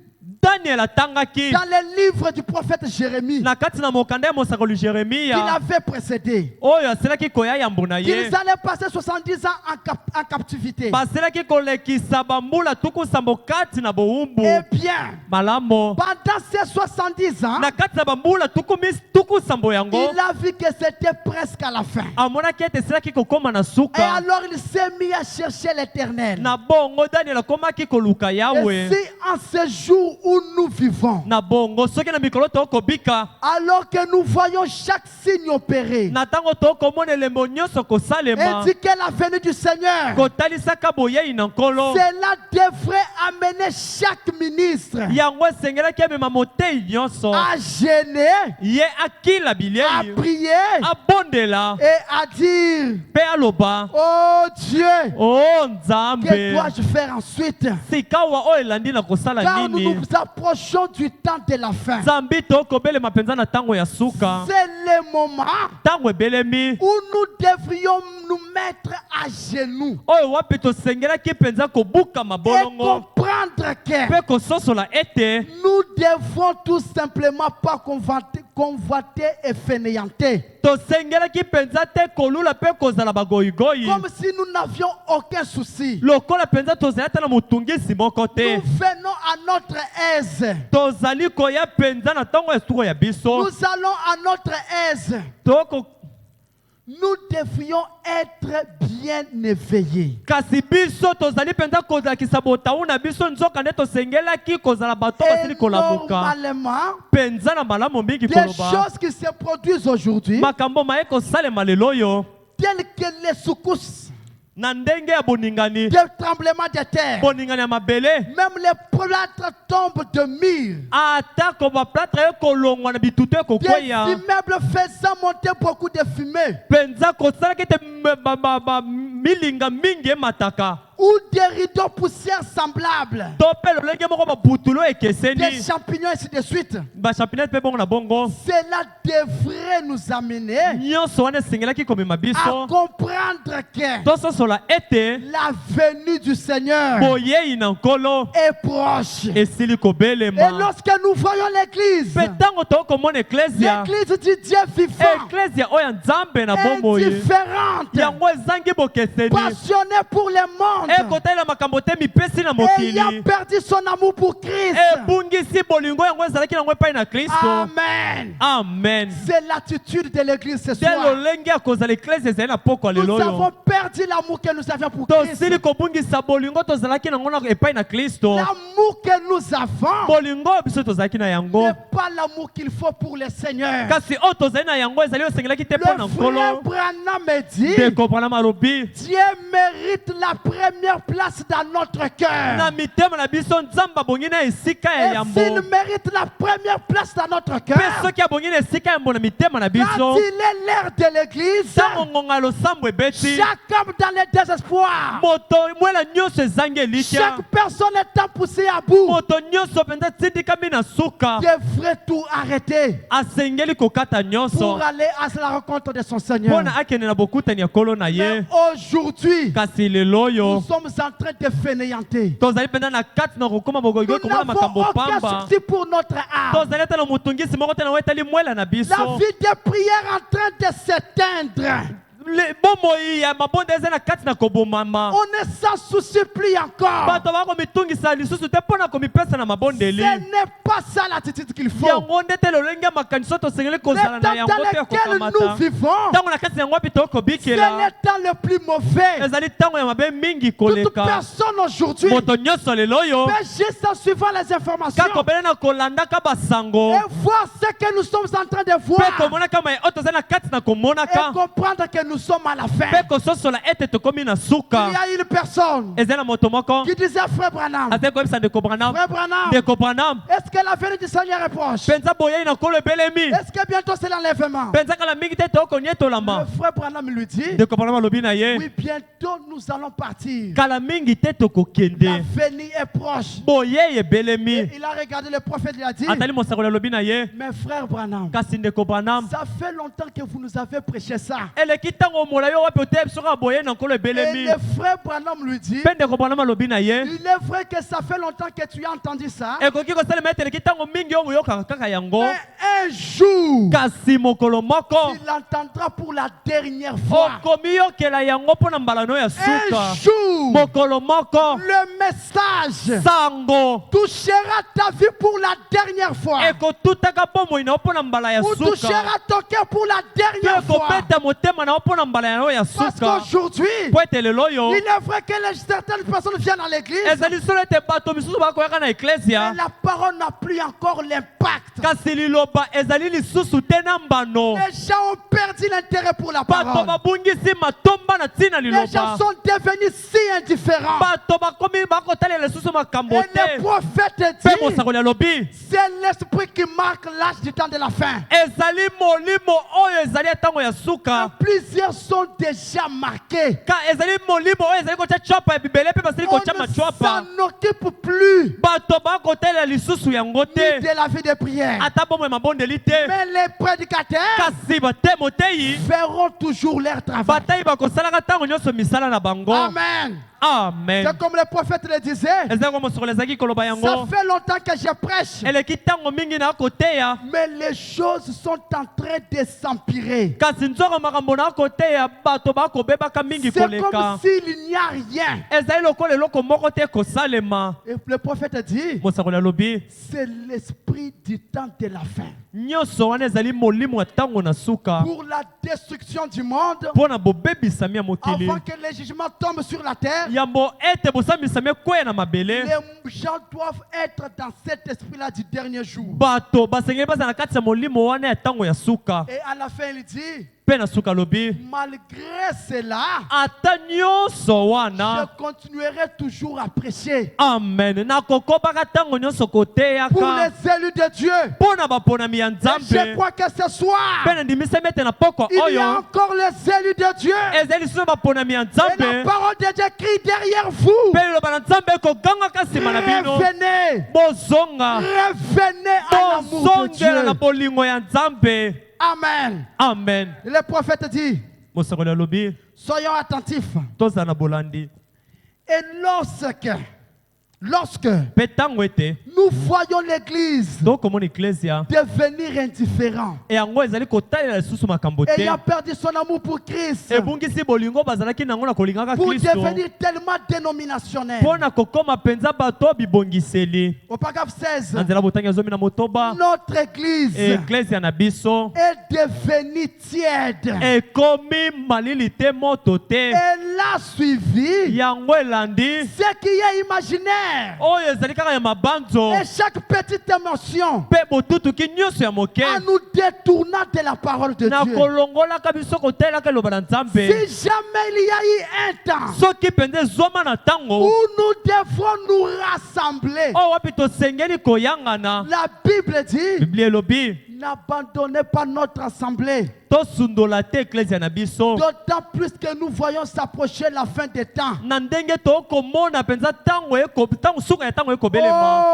daniel atangaki dans le livre du prophète Jérémie na kati na mokanda ya mosakoli qu'il jeremiya avait précédé, oyo aselaki koya yambo na ye qu'ils allaient passer 70 ans en captivité. baselaki kolekisa bambula tuku sambo kati na bowumbu Eh bien, malamo pendant ces 70 ans, na kati na bambula tuku sambo yango il a vu que c'était presque à la fin. amonaki ete eselaki kokóma na Et suka alors il s'est mis à chercher l'Éternel. na bongo daniel akomaki koluka Et yawe si en ce jour où où nous vivons, na bongo soki na mikolo tokobika alors que nous voyons chaque signe opérer, na ntango tokomona elembo nyonso kosalema indiquer la venue du Seigneur, kotalisaka boyei na nkolo cela devrait amener chaque ministre yango esengelaki amema motei nyonso à gêner, ye akila à bilei prier abondela et à dire, mpe aloba oh Dieu, o que nzambe dois-je faire ensuite? sikawa oyo elandi na kosala Car nous nini nous approchons du temps de la fin. nzambi tokobelema mpenza na ntango ya suka C'est le moment ntango ebelemi où nous devrions nous mettre à genoux oyo wapi tosengelaki mpenza kobuka et mabolongo comprendre que mpe kososola ete nous devons tout simplement pas convoiter et fainéanter. tosengelaki mpenza te kolula mpe kozala bagoyigoyi Comme si nous n'avions aucun souci. lokola mpenza tozali ata na motungisi moko te Nous venons à notre aise. tozali koya mpenza na ntango ya suko ya biso Nous allons à notre aise. Nous devrions être bien éveillés. kasi biso tozali mpenza kozalakisa botawu na biso nzoka nde tosengelaki kozala bato basili Et kolamuka normalement, mpenza na malamu mingi des koloba choses qui se produisent aujourd'hui, makambo maye kosalema lelo oyo telles que les secousses, na ndenge ya boningani des tremblements de terre, boningani ya mabele même les plâtres tombent de mire, atako baplatre ekolongwa na bitutu des ekokweya immeubles faisant monter beaucoup de fumée, mpenza kosalaki ete milinga mingi emataka ou des rideaux poussières semblables, to mpe lolenge moko babutulu des ekeseni champignons, ainsi de suite. bachampinet mpe bongo na bongo Cela devrait nous amener nyonso wana esengelaki komema à biso comprendre que tososola ete la venue du Seigneur boyei na nkolo est proche. esili Et kobelema lorsque nous voyons l'église, mpe ntango tokomona eklesia l'église du Dieu vivant, eklesia oyo ya nzambe na bomoi indifférente, yango ezangi bokeseni passionnée pour le monde, ekotalela makambo te mipesi na mokili ayant perdu son amour pour Christ. ebungisi bolingo yango ezalaki nango epai na kristo Amen. amen C'est l'attitude de l'église ce te soir. lolenge ya kozala eklesia ezali na pokwa lelo Nous avons oyo perdu l'amour que nous avions pour Christ. tosili kobungisa bolingo tozalaki nango epai na kristo L'amour que nous avons bolingo oyo biso tozalaki na yango n'est pas l'amour qu'il faut pour le Seigneur. kasi oyo tozali na yango ezali oyo esengelaki te mpo na Le frère nkolo Branham me dit, dekopana malobi Dieu mérite la première place dans notre na cœur. mitema na biso nzambe abongi na esika ya Et yambo s'il mérite la première place dans notre mpe cœur, soki abongi na esika yambo na mitema na biso quand il est l'heure de l'église, ntango ngonga ya losambo ebeti chaque homme dans le désespoir, moto mwela nyonso ezangi elikya chaque personne étant poussée à bout, moto nyonso mpenza tindikami na suka devrait tout arrêter asengeli kokata nyonso pour aller à la rencontre de son mpo Seigneur. na akende na bokutani ya nkolo na Mais ye aujourd'hui, kasi lelo oyo nous sommes en train de fainéanter. tozali mpenza na kati na kokoma bogogoki Nous komona n'avons makambo aucun pamba souci pour notre âme. tozali ata na motungisi moko te na etali mwela na La biso vie de prière en train de s'éteindre. bomoi ya mabonde eza na kati na kobomama On ne s'en soucie plus encore. bato bakomitungisa lisusu te mpo na komipesa na Ce mabondeli n'est pas ça l'attitude qu'il faut. yango nde te lolenge ya makaniso tosengeli Le kozala temps na yango dans te ya lequel nous kokamata vivons, ntango na kati na yango wapi c'est tokobikela le temps le plus mauvais. ezali ntango ya mabe mingi Toute koleka personne aujourd'hui moto nyonso lelo oyo fait juste en suivant les informations kaka obele na kolandaka basango et voir ce que nous sommes en train de mpe voir komonaka mai oyo tozali na kati na et komonaka comprendre que nous sommes à la fin. mpe kososola ete tokomi na Il suka y a une personne ezali na moto moko qui disait, Frère Branham, azali koyebisa ndeko branam Frère Branham, ndeko branam est-ce que la venue du Seigneur est proche? mpenza boyei na nkolo ebelemi Est-ce que bientôt c'est l'enlèvement? mpenza kala mingi te tokonietolama Le frère Branham lui dit, ndeko branam alobi na ye oui, bientôt nous allons partir. kala mingi te La tokokende venue est proche. boyei ebelemi Il a regardé le prophète, il a dit, atali mosakoli alobi na ye mais frère Branham, kasi ndeko branam ça fait longtemps que vous nous avez prêché ça. eleki ntango molai oyo wapi oteyebi soki boyei na nkolo Et ebelemi le frère Branham lui dit, mpe ndeko branam alobi na ye il est vrai que ça fait longtemps que tu as entendu ça, ekoki kosalema ete eleki ntango mingi oyo oyokaka kaka yango mais un jour, kasi mokolo moko il entendra pour la dernière fois. okomi yokela yango mpo na mbalano ya suka Un jour, mokolo moko le message sango touchera ta vie pour la dernière fois. ekotutaka bomoi na yo mpo na mbala ya Ou suka touchera ton cœur pour la mpe dernière fois. ekobeta motema na yo mpo mpona mbala yango ya Parce suka qu'aujourd'hui, po ete lelo oyo il est vrai que certaines personnes viennent à l'église, ezali solo ete bato misusu bakoyaka na mais eklesia la parole n'a plus encore l'impact. kasi liloba ezali lisusu te na mbano Les gens ont perdu l'intérêt pour la bato parole. babungisi matomba na ntina Les gens liloba sont devenus si indifférents. bato bakomi bakotalela lisusu makambo Et te le prophète mpe dit, mosakoli alobi c'est l'esprit qui marque l'âge du temps de la fin. ezali molimo oyo ezali ntango ya suka Plusieurs sont déjà marqués. ka ezali molimo oyo ezali kotya chwapa ya bibele mpe basili On kotya ne machwapa s'en occupe plus bato bakotalela lisusu yango ni te de la vie de prière. ata bomoi mabondeli te Mais les prédicateurs kasi batemoteyi feront toujours leur travail. batayi bakosalaka ntango nyonso misala na bango Amen. amen C'est comme le prophète le disait. ezali ko mosokoli ezalaki koloba Ça yango fait longtemps que je prêche. eleki ntango mingi na koteya Mais les choses sont en train de s'empirer. kasi nzoko makambo na koteya bato bakobebaka mingi C'est koleka comme s'il n'y a rien. ezali lokola eloko moko te kosalema Et le prophète dit, mosakoli alobi c'est l'esprit du temps de la fin. nyonso wana ezali molimo ya ntango na suka Pour la destruction du monde, mpo na bobebisami ya mokili avant que les jugements tombent sur la terre, yambo ete bosambisami ekweya na mabele les gens doivent être dans cet esprit-là du dernier jour. bato basengeli baza na kati ya molimo wana ya ntango ya suka Et à la fin, il dit, mpe na suka alobi malgré cela, ata nyonso je wana continuerai toujours à prêcher. amen nakokobaka ntango nyonso Pour koteyaka les élus de Dieu. mpo na baponami ya Et je nzambe crois que ce soir, mpe nandimisami ete na poko il y a oyo encore les élus de Dieu. ezali lisusu na baponami ya Et nzambe la parole de Dieu crie derrière vous. mpe liloba na nzambe ekogangaka nsima na bino Revenez. bozonga Revenez à l'amour de bozongela na Dieu. bolingo ya nzambe Amen. amen Et le prophète dit, mosakoli alobi soyons attentifs. tozala na bolandi Et lorsque mpe ntango ete nous voyons l'église tokomona eklesia devenir indifférent, e yango ezali kotalela lisusu makambo te ayant perdu son amour pour Christ, ebungisi bolingo bazalaki nango na kolingaka pour kristo devenir tellement dénominationnel. mpo na kokóma mpenza bato bibongiseli Au paragraphe 16, na nzela botangi ya zomi na motoba notre église eklesia na biso est devenue tiède. ekomi malili te moto te Elle a suivi yango elandi ce qui est imaginaire. oyo ezali kaka ya mabanzo Et chaque petite émotion mpe botutuki nyonso ya moke en nous détournant de la parole de na Dieu. kolongolaka biso kotelaka eloba na nzambe Si jamais il y a eu un temps soki mpenza ezwama na où ntango nous devons nous rassembler, oyo wapi tosengeli koyangana la Bible dit, biblia elobi n'abandonnez pas notre assemblée. tosundola te eklesia na biso D'autant plus que nous voyons s'approcher la fin des temps. na ndenge tokomona mpenza ntango suka ya ntango ekobelema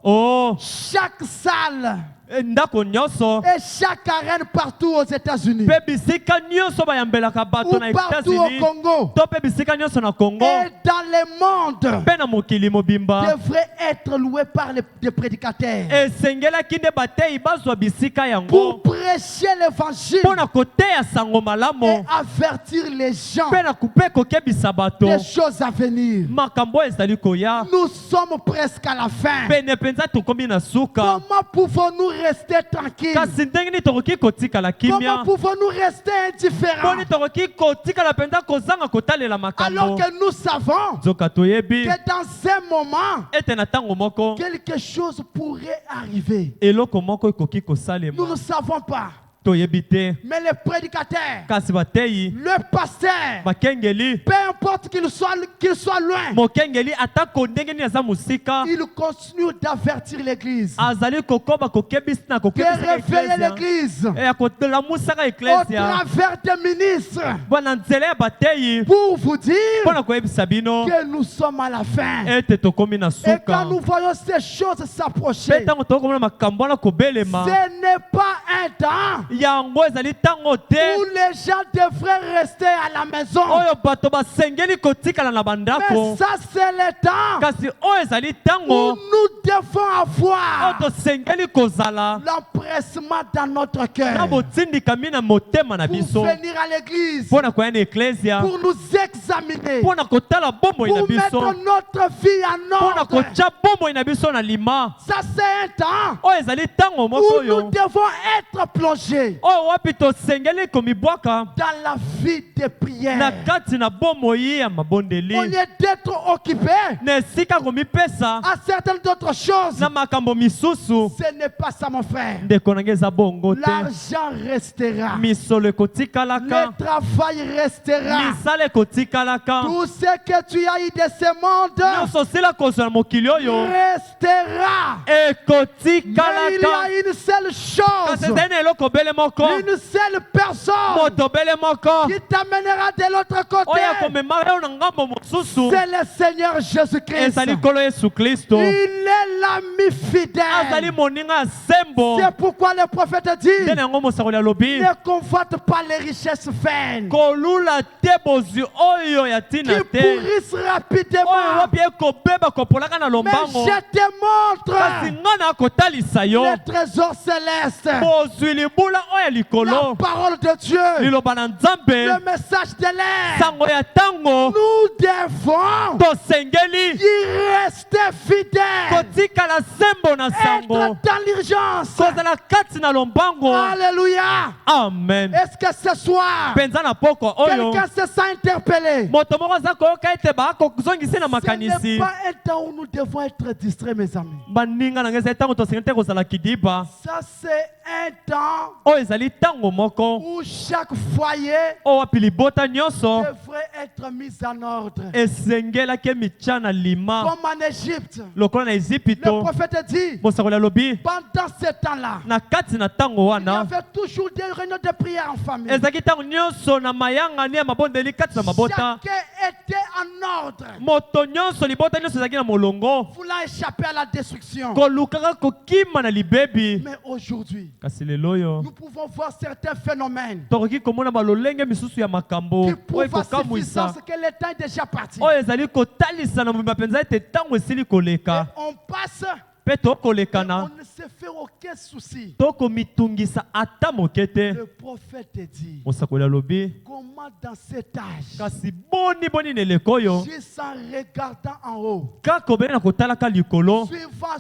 Oh, o chaque salle ndako nyonso et chaque arène partout aux États-Unis mpe bisika nyonso bayambelaka bato ou na partout au États-Unis Congo to mpe bisika nyonso na Congo et dans le monde mpe na mokili mobimba devrait être loué par les prédicateurs esengelaki nde bateyi bazwa bisika pour yango prêcher l'évangile mpo na koteya sango et malamu avertir les gens mpe kokebisa bato des choses à venir. makambo oyo ezali koya Nous sommes presque à la fin. pene mpenza tokomi na suka Comment pouvons-nous rester tranquilles? kasi ndenge nini tokoki kotikala Comment kimia pouvons-nous rester indifférents mponi tokoki kotikala mpenza kozanga kotalela alors makambo que nous savons nzoka toyebi que dans ces moments, ete na ntango moko quelque chose pourrait arriver. eloko moko ekoki Nous kosalema ne savons pas. toyebi te Mais les prédicateurs, kasi bateyi le pasteur, bakengeli peu importe qu'il soit loin, mokengeli atako ndenge nini aza mosika il continue d'avertir l'église, azali kokoba kokebisi na de kokebisaka réveiller eklesia l'église ya kolamusaka au eklesia travers des ministres bwana nzela ya bateyi pour vous dire mpo na koyebisa bino que nous sommes à la fin. ete tokomi na Et suka quand nous voyons ces choses mpe s'approcher, ntango tokomona makambo wana kobelema ce n'est pas un temps yango ezali ntango te où les gens devraient rester à la maison. oyo bato basengeli kotikala na Mais bandako ça, c'est le temps kasi oyo ezali où ntango nous devons oyo avoir tosengeli kozala l'empressement dans notre na cœur botindikami na motema na pour biso venir à l'église, mpo na koya na eklesia pour nous examiner, mpo na kotala bomoi na pour biso mettre notre vie en mpo na ordre. kotya bomoi na biso na lima Ça, c'est un temps oyo ezali ntango moko où oyo nous devons être plongés oyo wapi tosengeli komibwaka dans la vie de na prière. kati na bomoi ya Au mabondeli lieu d'être occupé na esika komipesa à certaines autres choses, na makambo misusu ce n'est pas ça, mon frère. ndeko na ngai eza bongo te L'argent restera, misolo ekotikalaka le travail restera. misala ekotikalaka Tout ce que tu as eu de ce monde nyonso osila kozwa na mokili oyo restera. Mais il y ekotikalaka a une seule kasi chose, ezali na eloko bele moko une seule personne moto bele moko qui t'amènera de l'autre côté. oyo akomemaka yo na ngambo mosusu C'est le Seigneur Jésus-Christ. ezali nkolo yesu kristo Il est l'ami azali fidèle. moninga ya sembo C'est pourquoi le prophète dit, nde na yango mosakoli alobi ne convoite pas les richesses vaines kolula te bozwi oyo ya qui ntina te pourrissent oyo rapidement. wapi ekobeba kopolaka na Mais lombango je te montre kasi nga na kotalisa yo le trésor céleste, bozwi libula oyo ya la likolo parole de Dieu, liloba na nzambe le message de l'air. sango ya ntango Nous devons tosengeli y rester fidèles, kotikala sembo na être sango dans l'urgence. kozala kati na lombango Alléluia. amen Est-ce que ce soir, mpenza na poko oyo quelqu'un se sent interpellé? moto moko aza koyoka ete bakozongisi na Ce makanisi n'est pas un temps où nous devons être distraits, mes amis. baninga na ngai ezali ntango tosengeli te kozala kidiba Ça, c'est un temps oyo ezali ntango moko où chaque foyer oyo wapi libota nyonso devrait être mis en ordre. esengelaki mitia na lima Comme en Égypte, lokola na le ezipito prophète dit, mosakoli alobi pendant ce temps-là, na kati na ntango il y wana avait toujours des réunions de prière en famille. ezalaki ntango nyonso na mayangani ya mabondeli kati na mabota Chacun était en ordre, moto nyonso libota nyonso ezalaki na molongo voulant échapper à la destruction. kolukaka kokima na libebi Mais aujourd'hui, kasi lelo oyo nous pouvons voir certains phénomènes tokoki komona balolenge misusu ya makambo qui oyo prouvent à ekokamwisa suffisance que le temps est déjà parti. oyo ezali kotalisa na mobimba mpenza ete ntango esili koleka On passe, mpe et tokolekana on ne se fait aucun souci. tokomitungisa ata moke te Le prophète dit, mosakoli alobi comment dans cet âge, kasi boni na eleko oyo juste en regardant en haut, kaka obeli na kotalaka likolo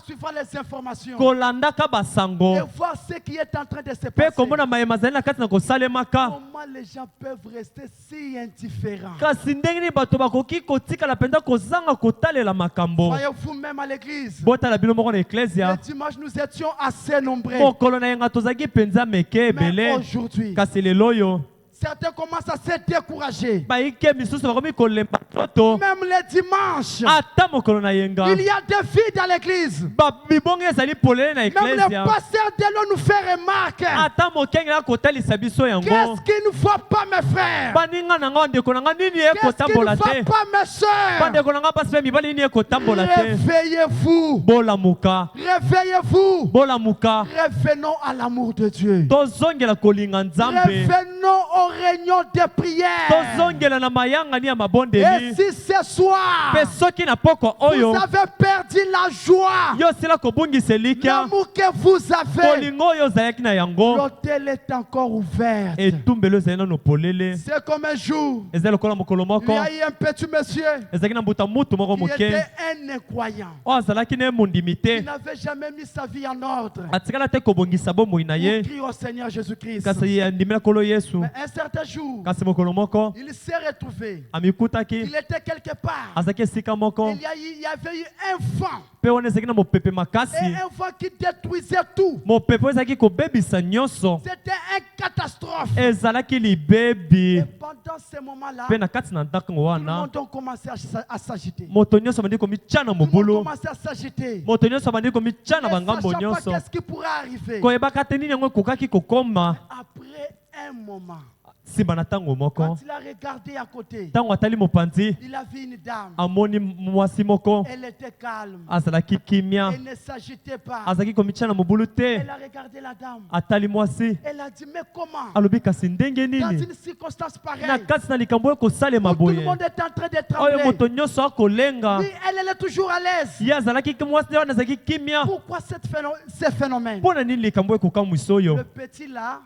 suivant les informations, kolandaka basango et voir ce qui est en train de se mpe passer, komona mayema azali na kati na kosalemaka comment les gens peuvent rester si indifférents. kasi ndenge nini bato bakoki kotikala mpenza kozanga kotalela makambo Voyez vous-même à l'église. botala bino moko na Le eklesia dimanche, nous étions assez nombreux. mokolo na yenga tozalaki mpenza meke Mais ebele aujourd'hui, kasi lelo oyo certains commencent à se décourager. bayike misusu bakomi kolemba toto Même les dimanches, ata mokolo na yenga il y a des filles dans l'église. bibongo ezali polele na Même les eklesia pasteurs de l'eau nous font remarque. ata mokengela kotalisa biso yango Qu'est-ce qu'il ne faut pas, mes frères? baninga na nga ndeko na nga nini Qu'est-ce qu'il ekotambola ne te faut pas, mes soeurs? bandeko na nga mpasi mpe mibali nini ekotambola te Réveillez-vous. bolamuka Réveillez-vous. bolamuka Revenons à l'amour de Dieu. tozongela kolinga nzambe Revenons aux réunions de prière. tozongela na mayangani ya Et mabondeli si ce soir, mpe soki na poko vous oyo avez perdu la joie, yo osila kobungisa elikya l'amour que vous avez, kolinga oyo ozalaki na yango l'hôtel est encore ouvert. etumbelo ezali nano polele C'est comme un jour, ezali lokola mokolo il moko y a eu un petit monsieur ezalaki na mbuta mutu moko qui moke était un incroyant. oyo azalaki na ye mondimi Il te n'avait jamais mis sa vie en ordre. atikala te kobongisa bomoi na ye Pour crier au Seigneur Jésus-Christ. kasi andimela kolo yesu Mais un certain jour, kasi mokolo moko il s'est retrouvé. amikutaki Il était quelque part. azalaki esika moko Il y avait eu un vent. mpe wana ezalaki na mopepe Et makasi un vent qui détruisait tout. mopepe oyo ezalaki kobebisa nyonso C'était une catastrophe. ezalaki libebi Et pendant ce moment-là, mpe na kati na ntango tout le wana monde a commencé à s'agiter. moto nyonso abandi komitya na Tout le monde mobulu commençait à s'agiter. moto nyonso abandi komitya na Ne bangambo sachant pas nyonso qu'est-ce qui pourrait arriver. koyebaka te nini yango ekokaki kokoma Après un moment, nsima na ntango moko Quand il a regardé à côté, ntango atali mopanzi il a vu une dame. amoni mwasi moko Elle était calme. azalaki kimia Elle ne s'agitait pas. azalaki komitia na mobulu te Elle a regardé la dame. atali mwasi Elle a dit, mais comment? alobi kasi ndenge Dans nini une circonstance na pareille, kati na likambo oyo kosalema où tout le boye monde est en train de oyo trembler. moto nyonso akolenga Oui, elle est toujours à l'aise. ye azalaki mwasi wana azalaki kimia Pourquoi ce phénomène? mpo na nini likambo oyo ekokamwisa oyo Le petit là,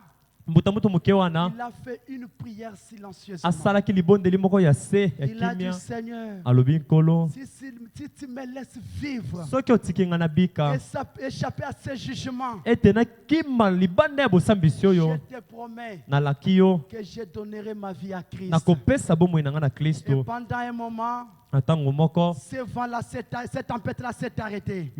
mbuta moke wana il a fait une prière silencieusement. asalaki libondeli moko ya se ya Il a dit, kimia Seigneur, alobi nkolo si tu me laisses vivre, soki otiki nga na bika échapper à ces jugements, ete nakima libanda ya bosambisi je oyo te promets nalaki yo que je donnerai ma vie à Christ. nakopesa bomoi na nga na Et kristo pendant un moment, na ntango moko ce vent-là, cette tempête-là s'est arrêtée.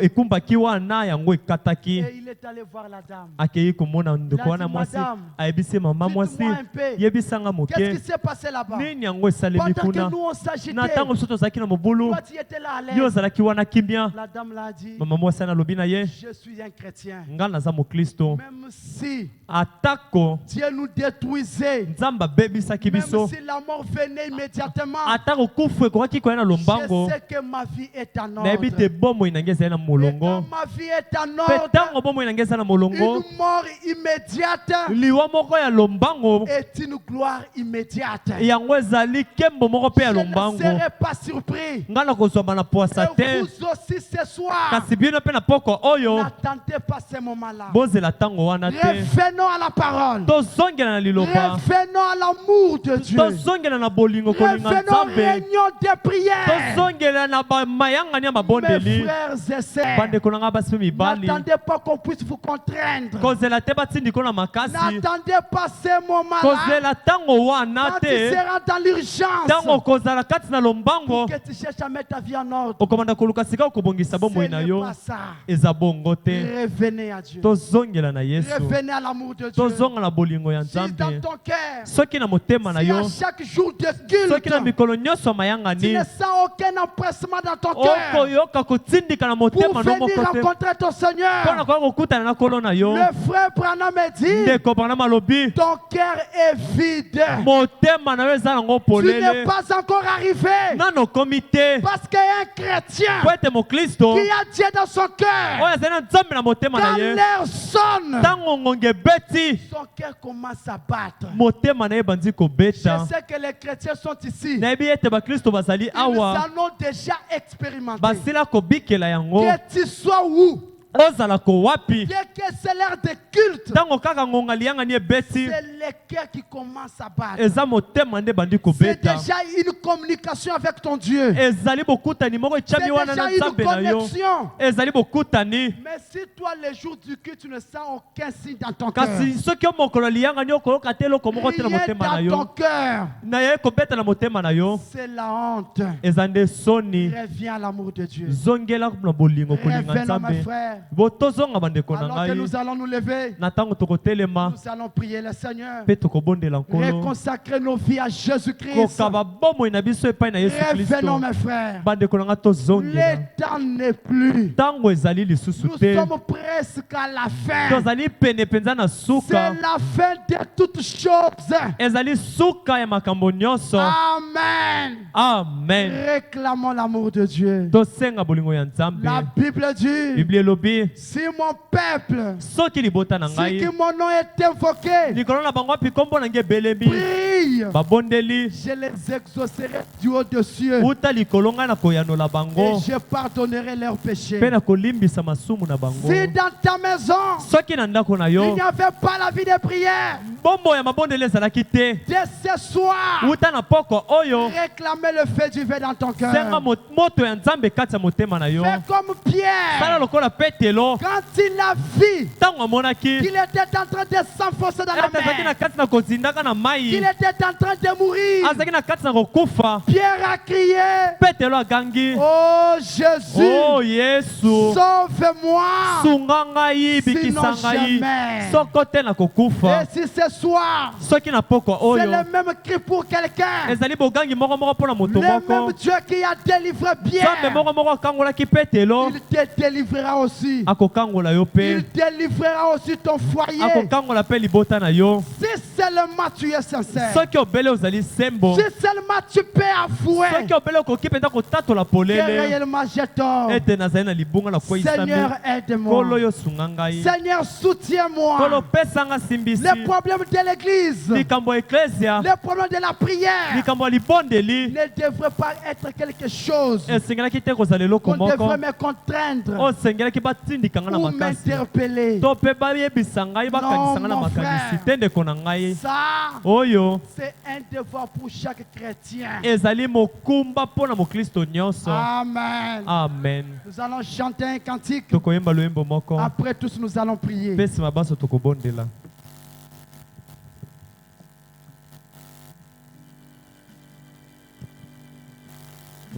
ekumbaki wana yango ekataki Et il est allé voir la dame. akei komona ndeko Il a wana dit, mwasi Madame, ayebisi mama mwasi dites-moi un peu, yebisanga qu'est-ce qui moke s'est passé là-bas? nini yango esalemi Pendant que kuna nous on na s'agitait, ntango biso tozalaki na mobulu toi tu étais là à yo l'aise. ozalaki wana kimia La dame l'a dit, mama mwasi ana alobi na ye je suis un chrétien. nga naza mokristo Même si atako Dieu nous détruisait, nzambe abebisaki même biso si la mort venait immédiatement, atako kufu ekokaki koya na je lombango sais que ma vie est en nayebi te ordre. bomoi na ngai ezali na Et molongo quand ma vie est en mpe ordre, ntango bomoi na ngai ezali na molongo une mort immédiate liwa moko ya lombango est une gloire immédiate. yango ezali nkembo moko mpe ya Je ne lombango serai pas surpris. ngai nakozwama na poasa Et te vous aussi ce soir, kasi bino mpe na poko oyo n'attendez pas ce moment-là. bozela ntango wana te Revenons à la parole. tozongela na liloba Revenons à l'amour de Dieu. tozongela na bolingo kolinga Revenons aux nzambe réunions de prière. tozongela na mayangani ya Mes mabondeli frères et sœurs, bandeko na ngai basi mpe mibali n'attendez pas qu'on puisse vous contraindre. kozela te batindiko na makasi N'attendez pas ce moment-là. kozela ntango wana Quand tu te seras dans l'urgence, ntango kozala kati na lombango que tu cherches à mettre ta vie en ordre. okomanda koluka sika okobongisa Ce bomoi na n'est yo pas ça. eza bongo te Revenez à Dieu. tozongela na yesu Revenez à l'amour de Dieu. tozonga na bolingo ya Si dans nzambe ton cœur, soki na motema na si à yo chaque jour de soki na culte, mikolo nyonso ya tu mayangani ne sens aucun empressement dans ton cœur okoyoka kotindika na pour motema no venir moko te rencontrer ton mpo na Seigneur, koya kokutana na nkolo na yo le frère Branham me dit, ndeko bana malobi ton cœur est vide. motema na yo eza nango Tu n'es polele pas encore arrivé. nano okomi te Parce qu'il y a un chrétien po ete mokristo qui a Dieu dans son cœur. oyo azali na nzambe na motema na Quand ye l'air sonne, ntango ngonge ebeti son cœur commence à battre. motema na ye ebandi Je kobeta sais que les chrétiens sont ici. nayebi ete bakristo bazali Ils awa en ont déjà expérimenté. basila kobikela yango Que tu sois où, ozala ko wapi dès que c'est l'heure de culte, ntango kaka ngonga liyangani ebeti c'est le cœur qui commence à battre. eza motema nde ebandi C'est kobeta déjà une communication avec ton Dieu. ezali bokutani moko C'est etiami wana na déjà une nzambe na yo connexion. ezali bokutani Mais si toi, les jours du culte, tu ne sens aucun signe dans ton cœur, kasi soki yo mokolo liyangani okoyoka te eloko moko te na rien motema na dans yo ton cœur, na ye kobeta na motema na yo c'est la honte. eza nde soni Reviens à l'amour de Dieu. zongela na bolingo kolinga Revenons, mes nzambe frères. tozonga bandeko na Alors que ngai nous allons nous lever, na ntango tokotelema nous allons prier le Seigneur. mpe tokobondela nkolo Réconsacrer nos vies à Jésus-Christ. kokaba bomoi na biso epai na yesu Revenons, kristo mes frères. bandeko na ngai tozongela Le temps n'est plus. ntango ezali lisusu Nous te sommes presque à la fin. tozali pene mpenza na C'est suka la fin de toutes choses. ezali suka ya makambo nyonso Amen. amen Réclamons l'amour de Dieu. tosenga bolingo ya nzambe La Bible dit, biblia elobi si mon peuple, soki libota na si ngai que mon nom est invoqué, likolo na bango api kombo na ngai ebelemi prie, babondeli je les exaucerai du haut des cieux uta likolo ngai na koyanola et bango je pardonnerai leurs péchés. mpe na kolimbisa masumu na bango Si dans ta maison, soki na ndako na il yo n'y avait pas la vie de prière, bombo ya mabondeli ezalaki te dès ce soir, uta na poko oyo réclamez le feu du vin dans ton senga cœur. moto ya nzambe kati ya motema na yo Fais comme sala Pierre, lokola petelo quand il a vu ntango amonaki qu'il était en train de s'enfoncer dans la ete azalaki na mer, kati na kozindaka na qu'il mai était en train de mourir, azalaki na kati na kokufa Pierre a crié, petelo agangi oh Jésus, o yesu sauve-moi. sunga ngai bikisa Sinon ngai jamais. soko te na kokufa Et si ce soir, soki na poko c'est oyo le même cri pour quelqu'un, ezali bogangi moko moko mpo na moto le moko même Dieu qui a délivré nzambe Pierre, moko moko akangolaki petelo il te délivrera aussi. akokangola yo Il mpe délivrera aussi ton foyer. akokangola mpe libota na yo Si ce seulement tu es sincère, soki obele ozali sembo, si seulement tu peux avouer soki obele okoki mpenza kotatola que polele réellement j'ai tort, ete nazali na libunga na kweyisami, Seigneur, kolo aide-moi. yo sunga ngai, Seigneur, soutiens-moi. kolo pesanga simbisi, Les problèmes de l'église, likambo ya eklesia, les problèmes de la prière likambo ya libondeli ne devraient pas être quelque chose esengelaki te kozala eloko qu'on moko devrait me contraindre osengelaki batindika nga na ou makasi m'interpeller. to mpe bayebisa ngai bakangisa nga na mon makanisi frère. te ndeko na ngai Ça, oyo c'est un devoir pour chaque chrétien. ezali mokumba mpo na mokristo nyonso. Amen. Amen. Nous allons chanter un cantique. tokoyemba loyembo moko Après tous, nous allons prier. mpe nsima baso tokobondela.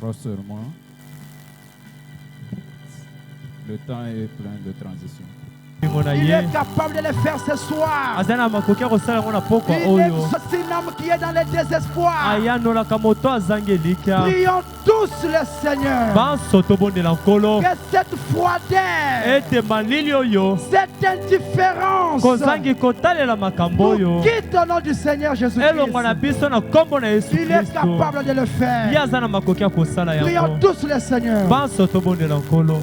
Rassure-moi. Le temps est plein de transition. Imo na Il ye est capable de le faire ce soir. azali na makoki ya kosala yango na pokwa Il oyo est un homme qui est dans le désespoir. ayanolaka moto azangi elikya. Prions tous le Seigneur. banso tobondela nkolo Que cette froideur, ete malili oyo cette indifférence kozangi kotalela makambo nous oyo quitte au nom du Seigneur elongwa na Jésus-Christ. biso na nkombo na yesu Il est kristo capable de le ye faire. aza na makoki ya kosala Prions yango tous le Seigneur. banso tobondela nkolo.